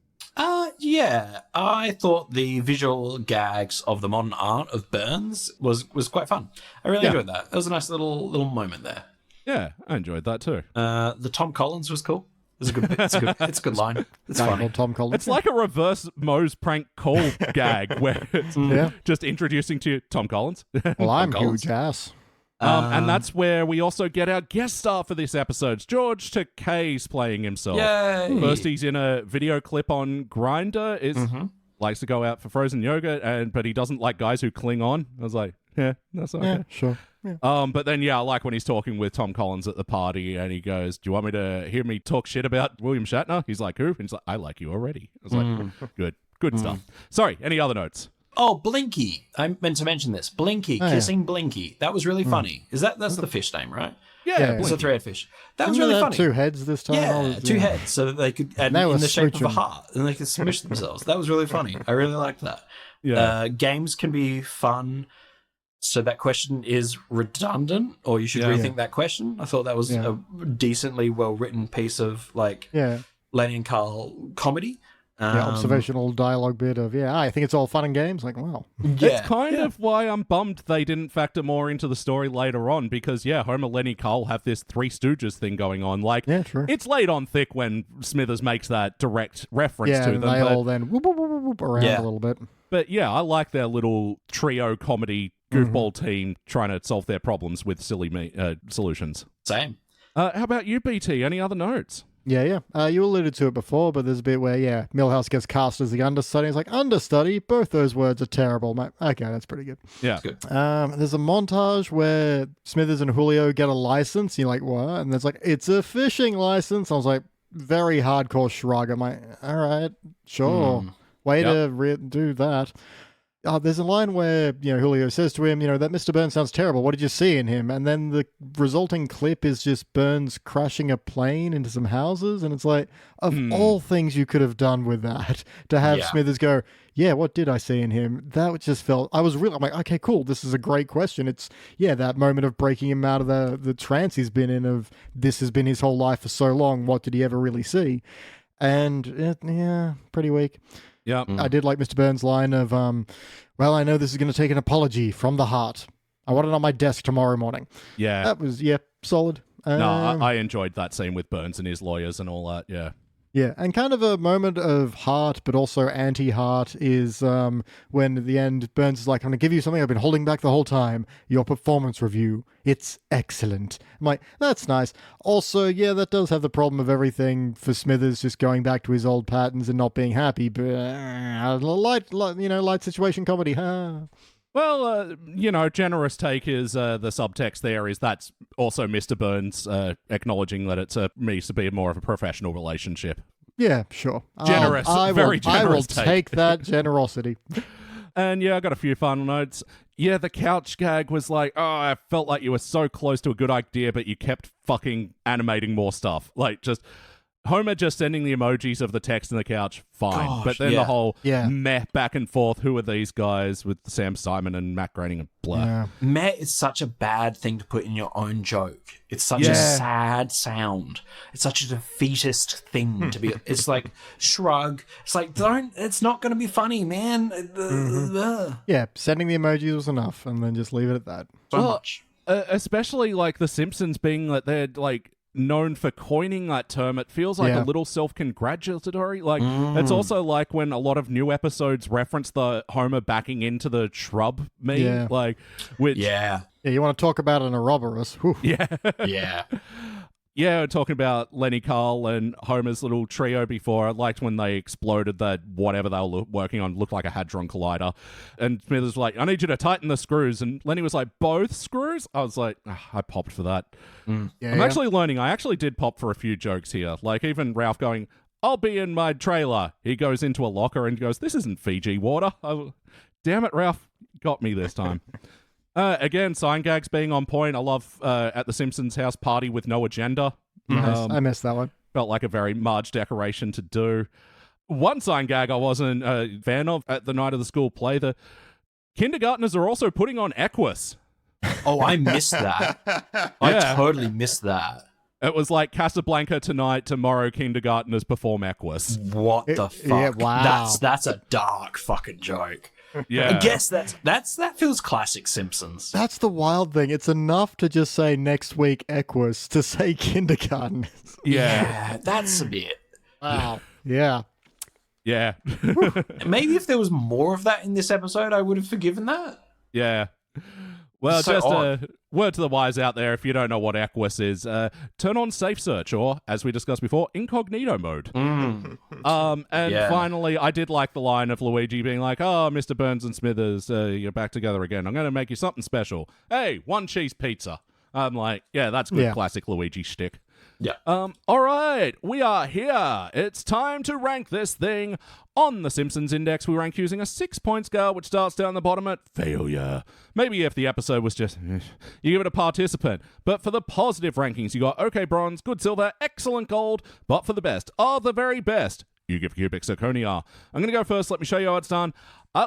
I thought the visual gags of the modern art of Burns was quite fun. I really enjoyed that. It was a nice little moment there. Yeah, I enjoyed that too. The Tom Collins was cool. It was a good bit. It's a good line. It's funny. Tom Collins. It's like a reverse Moe's prank call gag where it's just introducing to you Tom Collins. Well, I'm huge ass. And that's where we also get our guest star for this episode. George Takei's playing himself. Yay! First, he's in a video clip on Grindr. likes to go out for frozen yogurt, but he doesn't like guys who cling on. I was like, yeah, that's okay. Yeah, sure. Yeah. But then, I like when he's talking with Tom Collins at the party, and he goes, "Do you want me to hear me talk shit about William Shatner?" He's like, "Who?" And he's like, "I like you already." I was like, good stuff. Sorry, any other notes? Oh, Blinky. I meant to mention this. Blinky, kissing Blinky. That was really funny. That's the fish name, right? Yeah, It's a three-head fish. That was Didn't really they have funny. 2 heads this time? Yeah, two heads, so that they could add They in were the shape of a smooching. heart, and they could smush themselves. That was really funny. I really liked that. Yeah. Games can be fun. So that question is redundant, or you should rethink that question. I thought that was a decently well-written piece of Lenny and Carl comedy. Observational dialogue bit of, I think it's all fun and games. Like, wow. It's kind of why I'm bummed they didn't factor more into the story later on, because, Homer, Lenny, Carl have this Three Stooges thing going on. Like, true. it's laid on thick when Smithers makes that direct reference to them. They all then whoop, whoop, whoop, whoop around a little bit. But, I like their little trio comedy goofball team trying to solve their problems with silly solutions. Same. How about you, BT? Any other notes? Yeah. You alluded to it before, but there's a bit where, Milhouse gets cast as the understudy. It's like, understudy? Both those words are terrible, mate. Okay, that's pretty good. Yeah. Good. There's a montage where Smithers and Julio get a license. You're like, what? And there's like, it's a fishing license. I was like, very hardcore shrug. I'm like, all right, sure. Way to do that. There's a line where, Julio says to him, that Mr. Burns sounds terrible. What did you see in him? And then the resulting clip is just Burns crashing a plane into some houses. And it's like, of all things you could have done with that, to have Smithers go, what did I see in him? That just felt, I'm like, okay, cool. This is a great question. It's, that moment of breaking him out of the trance he's been in of this has been his whole life for so long. What did he ever really see? And, pretty weak. Yeah. I did like Mr. Burns' line of, well, I know this is going to take an apology from the heart. I want it on my desk tomorrow morning. Yeah. That was, solid. No, I enjoyed that scene with Burns and his lawyers and all that, yeah. Yeah, and kind of a moment of heart, but also anti-heart is when at the end, Burns is like, I'm going to give you something I've been holding back the whole time, your performance review. It's excellent. I'm like, that's nice. Also, that does have the problem of everything for Smithers just going back to his old patterns and not being happy, but light situation comedy, huh? Well, generous take is the subtext there is that's also Mr. Burns acknowledging that it's needs to be more of a professional relationship. Yeah, sure. Generous, very generous I will take. take that generosity. And I got a few final notes. Yeah, the couch gag was like, I felt like you were so close to a good idea, but you kept fucking animating more stuff. Like, just Homer just sending the emojis of the text in the couch, fine. Gosh, but then the whole Yeah. meh back and forth, who are these guys with Sam Simon and Matt Groening and blah. Yeah. Meh is such a bad thing to put in your own joke. It's such a sad sound. It's such a defeatist thing to be. It's like, shrug. It's like, it's not going to be funny, man. Yeah, sending the emojis was enough, and then just leave it at that. So much. Especially like the Simpsons being that they're like known for coining that term. It feels like a little self-congratulatory. Like it's also like when a lot of new episodes reference the Homer backing into the shrub meme, like which Yeah, you want to talk about an Ouroboros. Whew. yeah. Yeah, we're talking about Lenny, Carl, and Homer's little trio before. I liked when they exploded that whatever they were working on looked like a Hadron Collider. And Smith was like, I need you to tighten the screws. And Lenny was like, both screws? I was like, I popped for that. I'm actually learning. I actually did pop for a few jokes here. Like even Ralph going, I'll be in my trailer. He goes into a locker and goes, this isn't Fiji water. Damn it, Ralph. Got me this time. Again, sign gags being on point. I love at the Simpsons house party with no agenda. Nice. I missed that one. Felt like a very Marge decoration to do. One sign gag I wasn't a fan of at the night of the school play. The kindergartners are also putting on Equus. Oh, I missed that. I totally missed that. It was like Casablanca tonight, tomorrow kindergartners perform Equus. What the fuck? Yeah, wow. That's a dark fucking joke. Yeah. I guess that feels classic Simpsons. That's the wild thing. It's enough to just say next week Equus to say kindergarten. Yeah. That's a bit. Wow. Yeah. Yeah. Maybe if there was more of that in this episode, I would have forgiven that. Yeah. Well, So just odd. word to the wise out there, if you don't know what Equus is, turn on safe search or, as we discussed before, incognito mode. Finally, I did like the line of Luigi being like, oh, Mr. Burns and Smithers, you're back together again. I'm going to make you something special. Hey, 1 cheese pizza. I'm like, yeah, that's good classic Luigi shtick. Yeah. All right, we are here. It's time to rank this thing. On the Simpsons Index, we rank using a 6-point scale, which starts down the bottom at failure. Maybe if the episode was just, you give it a participant. But for the positive rankings, you got okay bronze, good silver, excellent gold, but for the best, the very best, you give cubic zirconia. I'm going to go first. Let me show you how it's done.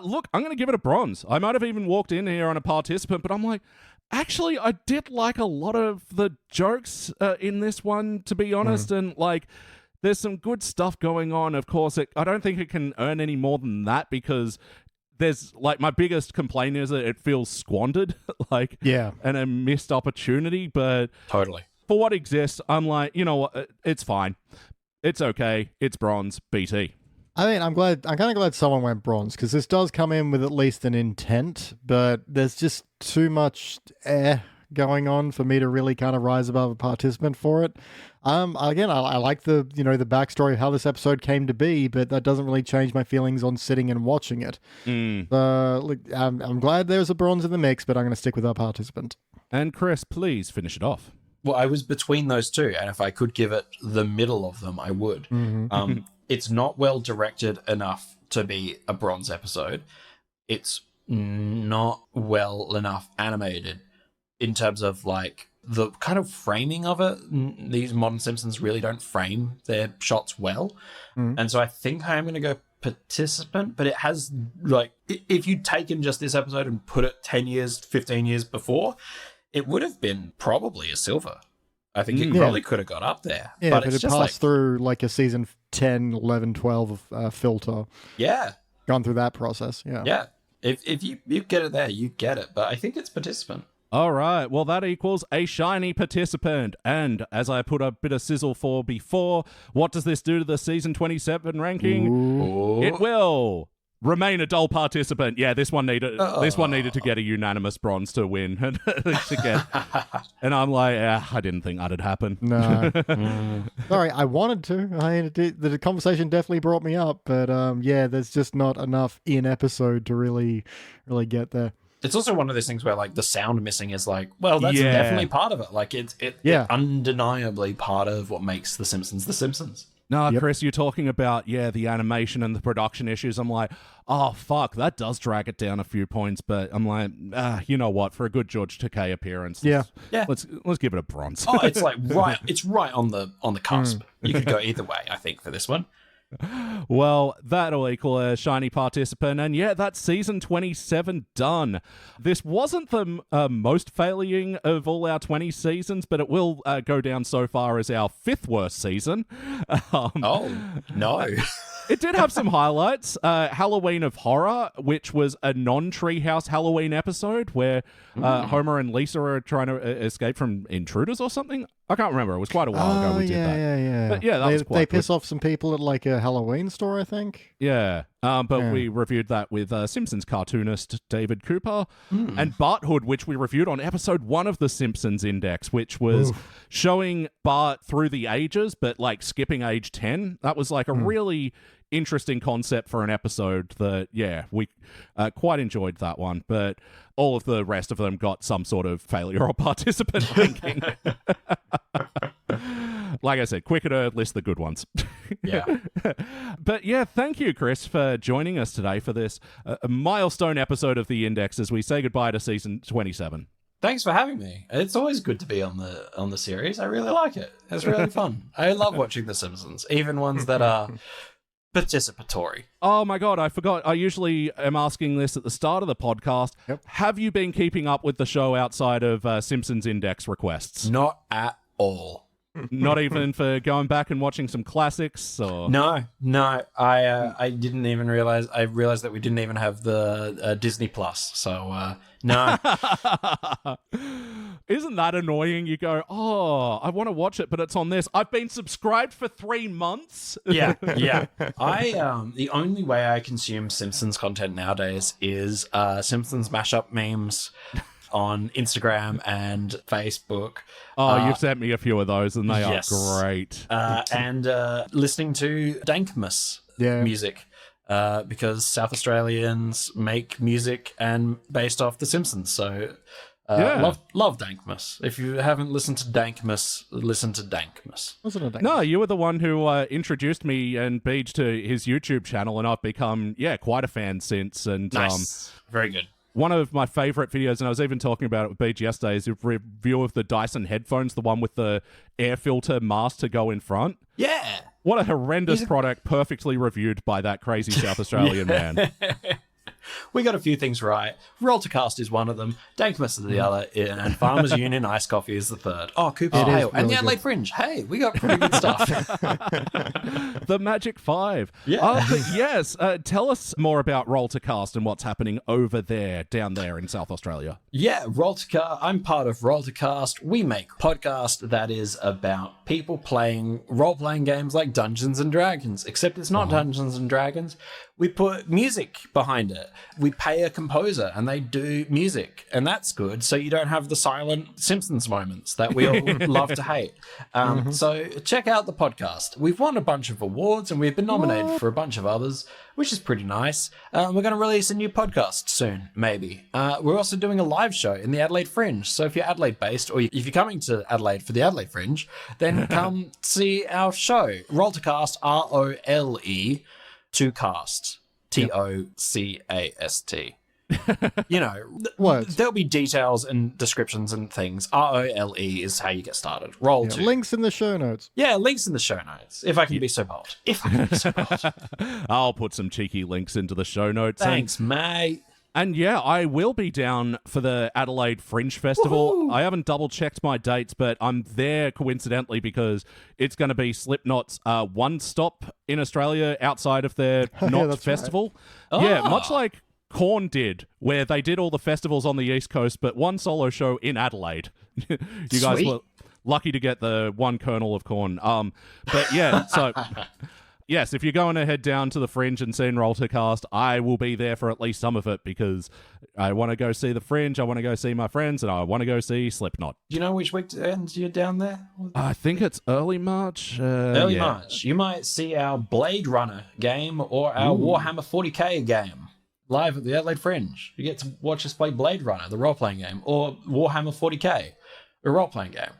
Look, I'm going to give it a bronze. I might have even walked in here on a participant, but I'm like, actually, I did like a lot of the jokes in this one, to be honest, and like, there's some good stuff going on. Of course, I don't think it can earn any more than that because there's like my biggest complaint is that it feels squandered, and a missed opportunity. But totally, for what exists, I'm like, you know what, it's fine, it's okay, it's bronze, BT. I mean, I'm kind of glad someone went bronze because this does come in with at least an intent, but there's just too much going on for me to really kind of rise above a participant for it. Again, I like the the backstory of how this episode came to be, but that doesn't really change my feelings on sitting and watching it. Look, I'm glad there's a bronze in the mix, but I'm going to stick with our participant. And Chris, please finish it off. Well, I was between those two, and if I could give it the middle of them, I would. It's not well directed enough to be a bronze episode. It's not well enough animated in terms of like the kind of framing of it. These modern Simpsons really don't frame their shots well. And so I think I am going to go participant, but it has like, if you'd taken just this episode and put it 10 years, 15 years before, it would have been probably a silver. I think it probably could have got up there. Yeah, but it's it just passed through like a season 10, 11, 12 filter. Yeah. Gone through that process. Yeah. Yeah. If you get it there, you get it. But I think it's participant. All right, well, that equals a shiny participant. And as I put a bit of sizzle for before, what does this do to the season 27 ranking? Ooh. It will remain a dull participant. Yeah, this one needed to get a unanimous bronze to win. And I'm like, I didn't think that'd happen. No. Sorry, I wanted to. The conversation definitely brought me up, but there's just not enough in episode to really get there. It's also one of those things where like the sound missing is like, well, that's definitely part of it. Like it's undeniably part of what makes The Simpsons The Simpsons. No, Chris, you're talking about, the animation and the production issues. I'm like, oh, fuck, that does drag it down a few points. But I'm like, you know what? For a good George Takei appearance, let's give it a bronze. Oh, it's like it's right on the cusp. You could go either way, I think, for this one. Well, that'll equal a shiny participant, and that's season 27 done. This wasn't the most failing of all our 20 seasons, but it will go down so far as our 5th worst season. Oh, no. It did have some highlights. Halloween of Horror, which was a non-Treehouse Halloween episode where Homer and Lisa are trying to escape from intruders or something. I can't remember. It was quite a while ago we did that. Yeah. But that was quite They piss off some people at like a Halloween store, I think. Yeah. But we reviewed that with Simpsons cartoonist David Cooper and Barthood, which we reviewed on episode 1 of the Simpsons Index, which was showing Bart through the ages, but like skipping age 10. That was like a really interesting concept for an episode that, we quite enjoyed that one. But all of the rest of them got some sort of failure or participant ranking. Like I said, quicker to list the good ones. Yeah. But thank you, Chris, for joining us today for this milestone episode of the Index as we say goodbye to season 27. Thanks for having me. It's always good to be on the series. I really like it. It's really fun. I love watching The Simpsons, even ones that are participatory. Oh my God, I forgot. I usually am asking this at the start of the podcast. Yep. Have you been keeping up with the show outside of Simpsons Index requests? Not at all. Not even for going back and watching some classics? Or No. I didn't even realize. I realized that we didn't even have the Disney Plus. So no. Isn't that annoying? You go, I want to watch it, but it's on this. I've been subscribed for 3 months. Yeah. I the only way I consume Simpsons content nowadays is Simpsons mashup memes. on Instagram and Facebook. Oh, you've sent me a few of those, and they yes. are great. And listening to Dankmas music. Because South Australians make music and based off The Simpsons. So love Dankmas. If you haven't listened to Dankmas, listen to Dankmas. Wasn't it Dankmas? No, you were the one who introduced me and Beej to his YouTube channel, and I've become, quite a fan since. And Nice. Very good. one of my favorite videos, and I was even talking about it with Beej yesterday, is a review of the Dyson headphones, the one with the air filter mask to go in front. Yeah. What a horrendous product, perfectly reviewed by that crazy South Australian man. We got a few things right. Roltercast is one of them. Dankmas is the other. And Farmers Union Iced Coffee is the third. Oh, Cooper's Ale. And the Adelaide Fringe. Hey, we got pretty good stuff. The Magic Five. Yeah. But yes, tell us more about Roltercast and what's happening over there, down there in South Australia. Yeah, Roltercast. I'm part of Roltercast. We make a podcast that is about people playing role-playing games like Dungeons and Dragons, except it's not Dungeons and Dragons. We put music behind it. We pay a composer and they do music, and that's good. So you don't have the silent Simpsons moments that we all love to hate. So check out the podcast. We've won a bunch of awards and we've been nominated for a bunch of others, which is pretty nice. We're going to release a new podcast soon, maybe. We're also doing a live show in the Adelaide Fringe. So if you're Adelaide based, or if you're coming to Adelaide for the Adelaide Fringe, then come see our show. Roltercast, ROLE. To cast, TOCAST. You know, Words. There'll be details and descriptions and things. ROLE is how you get started. Roll to. Links in the show notes. Yeah, links in the show notes, if I can be so bold. I'll put some cheeky links into the show notes. Thanks, mate. And yeah, I will be down for the Adelaide Fringe Festival. Woohoo! I haven't double-checked my dates, but I'm there coincidentally because it's going to be Slipknot's one stop in Australia outside of their Not Festival. Right. Yeah, much like Korn did, where they did all the festivals on the East Coast, but one solo show in Adelaide. You guys were lucky to get the one kernel of corn. But yeah, so... Yes, if you're going to head down to the Fringe and seeing Roltercast, I will be there for at least some of it because I want to go see the Fringe, I want to go see my friends, and I want to go see Slipknot. Do you know which weekend you're down there? I think it's early March. March. You might see our Blade Runner game or our Warhammer 40k game live at the Adelaide Fringe. You get to watch us play Blade Runner, the role-playing game, or Warhammer 40k, a role-playing game.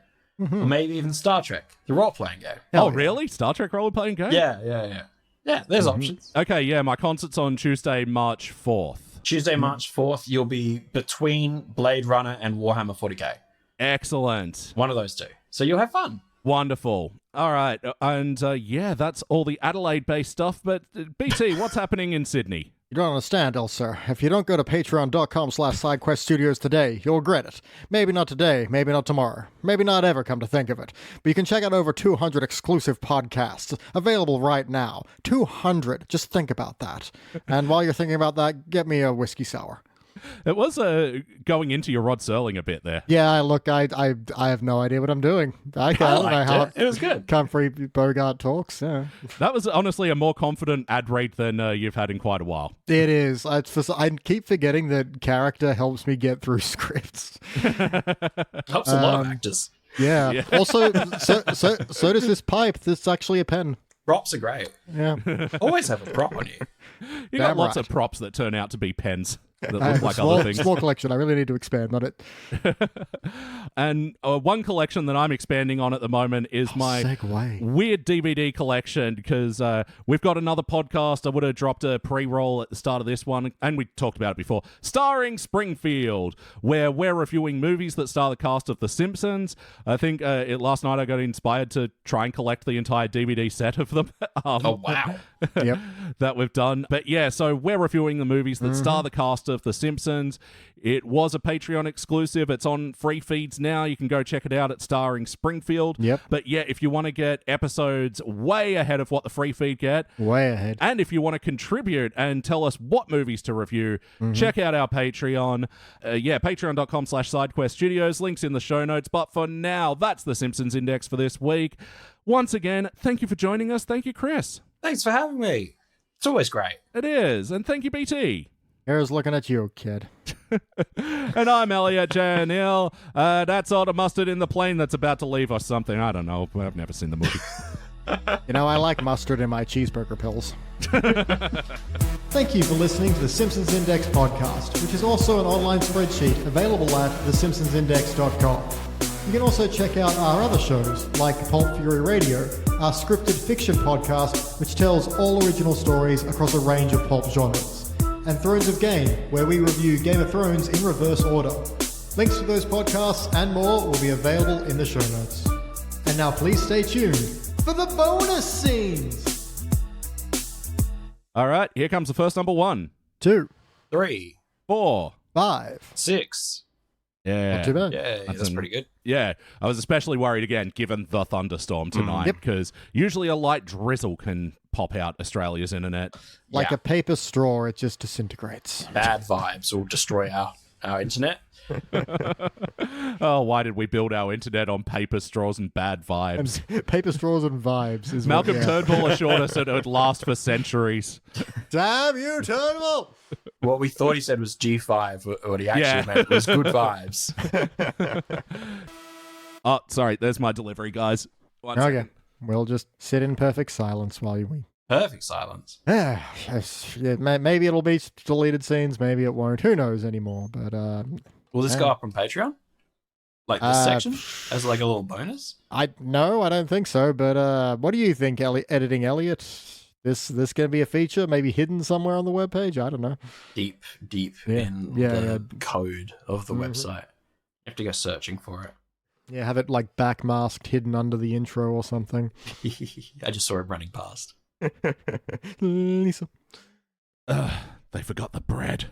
Or maybe even Star Trek, the role-playing game. Oh, really? Star Trek role-playing game? Yeah. Yeah, there's options. Okay, yeah, my concert's on Tuesday, March 4th. Tuesday, March 4th, you'll be between Blade Runner and Warhammer 40k. Excellent. One of those two. So you'll have fun. Wonderful. All right, and yeah, that's all the Adelaide-based stuff, but BT, what's happening in Sydney? You don't understand, sir. If you don't go to patreon.com/sidequest studios today, you'll regret it. Maybe not today, maybe not tomorrow, maybe not ever, come to think of it. But you can check out over 200 exclusive podcasts available right now. 200. Just think about that. And while you're thinking about that, get me a whiskey sour. It was going into your Rod Serling a bit there. Yeah, I have no idea what I'm doing. I don't know how it was good. Humphrey Bogart talks. Yeah. That was honestly a more confident ad read than you've had in quite a while. It is. I keep forgetting that character helps me get through scripts. Helps a lot of actors. Yeah. Also, so does this pipe. This is actually a pen. Props are great. Yeah. Always have a prop on you. You got Damn lots right. of props that turn out to be pens that I look have like a other things. small collection. I really need to expand on it. And one collection that I'm expanding on at the moment is my segue. weird DVD collection because we've got another podcast. I would have dropped a pre-roll at the start of this one, and we talked about it before, starring Springfield, where we're reviewing movies that star the cast of The Simpsons. I think last night I got inspired to try and collect the entire DVD set of them. Oh, wow. Yep. That we've done. But yeah, so we're reviewing the movies that star the cast of The Simpsons. It was a Patreon exclusive. It's on free feeds now. You can go check it out at Starring Springfield. Yep. But yeah, if you want to get episodes way ahead of what the free feed get, Way ahead. and if you want to contribute and tell us what movies to review, check out our Patreon. Patreon.com/SideQuest Studios. Links in the show notes. But for now, that's the Simpsons Index for this week. Once again, thank you for joining us. Thank you, Chris. Thanks for having me. It's always great. It is. And thank you, BT. Here's looking at you, kid. And I'm Elliot J. Neal. That's all the mustard in the plane that's about to leave or something. I don't know. I've never seen the movie. You know, I like mustard in my cheeseburger pills. Thank you for listening to the Simpsons Index podcast, which is also an online spreadsheet available at thesimpsonsindex.com. You can also check out our other shows, like Pulp Fury Radio, our scripted fiction podcast, which tells all original stories across a range of pulp genres, and Thrones of Game, where we review Game of Thrones in reverse order. Links to those podcasts and more will be available in the show notes. And now please stay tuned for the bonus scenes! All right, here comes the first number 1. 2, 3, 4, 5, 6. Yeah. Not too bad. Yeah, that's pretty good. Yeah, I was especially worried again, given the thunderstorm tonight, because usually a light drizzle can pop out Australia's internet. Like a paper straw, it just disintegrates. Bad vibes will destroy our internet. Oh, why did we build our internet on paper straws and bad vibes? And paper straws and vibes is Malcolm what, Turnbull assured us that it would last for centuries. Damn you, Turnbull! What we thought he said was G5. What he actually meant was good vibes. Oh, sorry, there's my delivery, guys. One Okay, second. we'll just sit in perfect silence while we... Perfect silence. Yes, yeah, maybe it'll be deleted scenes, maybe it won't. Who knows anymore? But Will this go up on Patreon? Like this section? As like a little bonus? I don't think so. But what do you think, editing Elliot? This gonna be a feature, maybe hidden somewhere on the webpage? I don't know. Deep in the code of the website. You have to go searching for it. Yeah, have it like backmasked, hidden under the intro or something. I just saw him running past. Lisa. They forgot the bread.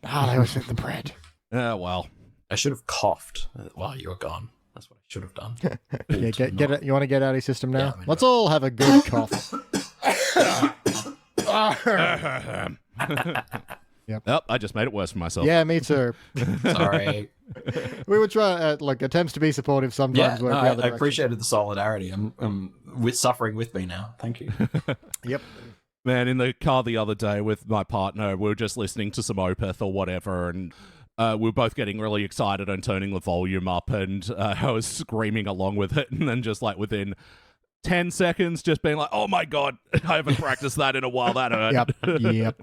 They always get the bread. Well. I should have coughed while you were gone. That's what I should have done. Yeah, get it. You want to get out of your system now? Yeah, Let's all have a good cough. Yep. Oh, I just made it worse for myself. Yeah, me too. Sorry. We would try like attempts to be supportive sometimes. Work the other I direction. appreciated the solidarity. I'm suffering with me now. Thank you. Yep. Man, in the car the other day with my partner, we were just listening to some Opeth or whatever, and we were both getting really excited and turning the volume up, and I was screaming along with it, and then just like within 10 seconds, just being like, oh my God, I haven't practiced that in a while, that hurt. Yep.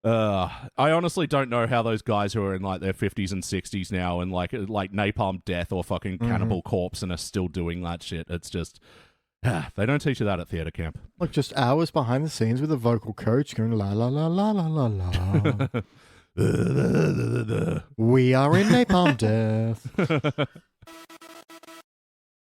I honestly don't know how those guys who are in like their 50s and 60s now and like Napalm Death or fucking Cannibal Corpse and are still doing that shit. It's just... they don't teach you that at theatre camp. Like just hours behind the scenes with a vocal coach going la la la la la la la. We are in Napalm Death.